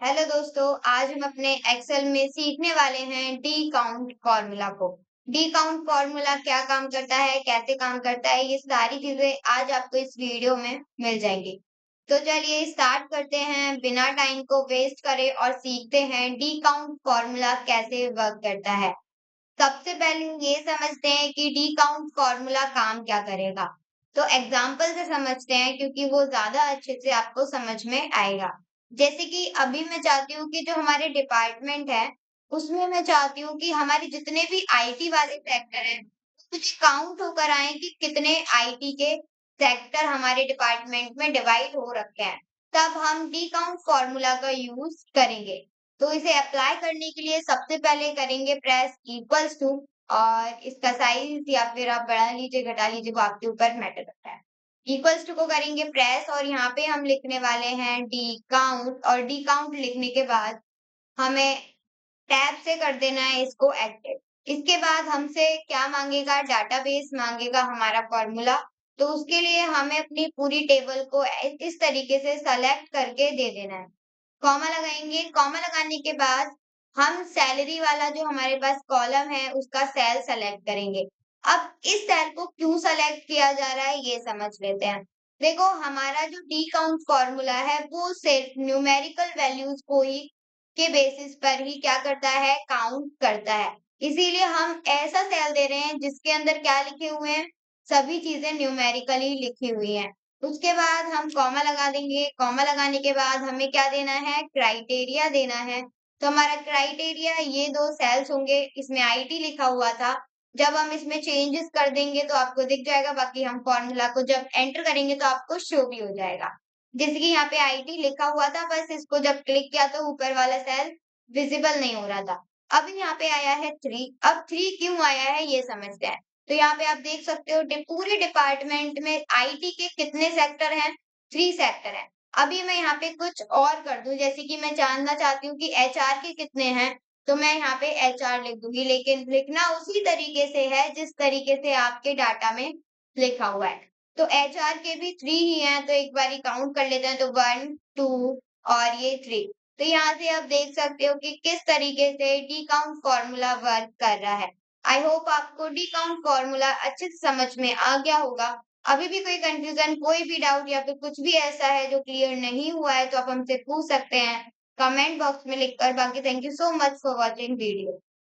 Hello दोस्तों, आज हम अपने एक्सेल में सीखने वाले हैं डी काउंट फॉर्मूला को। डी काउंट फॉर्मूला क्या काम करता है, कैसे काम करता है, ये सारी चीजें आज आपको इस वीडियो में मिल जाएंगी। तो चलिए स्टार्ट करते हैं, बिना टाइम को वेस्ट करे और सीखते हैं डी काउंट फॉर्मूला कैसे वर्क करता है। सबसे पहले ये समझते हैं कि डी काउंट फॉर्मूला काम क्या करेगा। तो एग्जाम्पल से समझते हैं क्योंकि वो ज्यादा अच्छे से आपको समझ में आएगा। जैसे कि अभी मैं चाहती हूँ कि जो हमारे डिपार्टमेंट है उसमें मैं चाहती हूँ कि हमारे जितने भी आईटी वाले सेक्टर हैं कुछ काउंट होकर आए कि कितने आईटी के सेक्टर हमारे डिपार्टमेंट में डिवाइड हो रखे हैं। तब हम डी काउंट फॉर्मूला का यूज करेंगे। तो इसे अप्लाई करने के लिए सबसे पहले करेंगे प्रेस इक्वल्स टू, और इसका साइज या फिर आप बढ़ा लीजिए घटा लीजिए वो आपके ऊपर मैटर करता है। इक्वल्स टू को करेंगे प्रेस और यहाँ पे हम लिखने वाले हैं डी काउंट, और डी काउंट लिखने के बाद हमें टैब से कर देना है इसको एक्टिव। इसके बाद हमसे क्या मांगेगा, डाटाबेस मांगेगा हमारा फॉर्मूला। तो उसके लिए हमें अपनी पूरी टेबल को इस तरीके से सेलेक्ट करके दे देना है। कॉमा लगाएंगे, कॉमा लगाने के बाद हम सैलरी वाला जो हमारे पास कॉलम है उसका सेल सेलेक्ट करेंगे। अब इस सेल को क्यों सेलेक्ट किया जा रहा है ये समझ लेते हैं। देखो, हमारा जो डी काउंट फॉर्मूला है वो सिर्फ न्यूमेरिकल वैल्यूज को ही के बेसिस पर ही क्या करता है, काउंट करता है। इसीलिए हम ऐसा सेल दे रहे हैं जिसके अंदर क्या लिखे हुए हैं, सभी चीजें न्यूमेरिकली लिखी हुई हैं। उसके बाद हम कॉमा लगा देंगे, कॉमा लगाने के बाद हमें क्या देना है, क्राइटेरिया देना है। तो हमारा क्राइटेरिया ये दो सेल्स होंगे, इसमें आईटी लिखा हुआ था। जब हम इसमें चेंजेस कर देंगे तो आपको दिख जाएगा, बाकी हम फॉर्मूला को जब एंटर करेंगे तो आपको शो भी हो जाएगा। जैसे कि यहाँ पे आईटी लिखा हुआ था, बस इसको जब क्लिक किया तो ऊपर वाला सेल विजिबल नहीं हो रहा था। अब यहाँ पे आया है 3। अब 3 क्यों आया है ये समझते हैं। तो यहाँ पे आप देख सकते हो पूरे डिपार्टमेंट में आईटी के कितने सेक्टर हैं, 3 सेक्टर हैं। अभी मैं यहाँ पे कुछ और कर दूं, जैसे कि मैं जानना चाहती हूँ कि एचआर के कितने हैं, तो मैं यहाँ पे एचआर लिख दूंगी, लेकिन लिखना उसी तरीके से है जिस तरीके से आपके डाटा में लिखा हुआ है। तो एचआर के भी 3 ही हैं, तो एक बारी काउंट कर लेते हैं। तो 1 2 और ये 3। तो यहाँ से आप देख सकते हो कि किस तरीके से डी काउंट फॉर्मूला वर्क कर रहा है। आई होप आपको डी काउंट फॉर्मूला अच्छे से समझ में आ गया होगा। अभी भी कोई कंफ्यूजन, कोई भी डाउट या फिर कुछ भी ऐसा है जो क्लियर नहीं हुआ है तो आप हमसे पूछ सकते हैं कमेंट बॉक्स में लिखकर। बाकी thank you so much for watching video.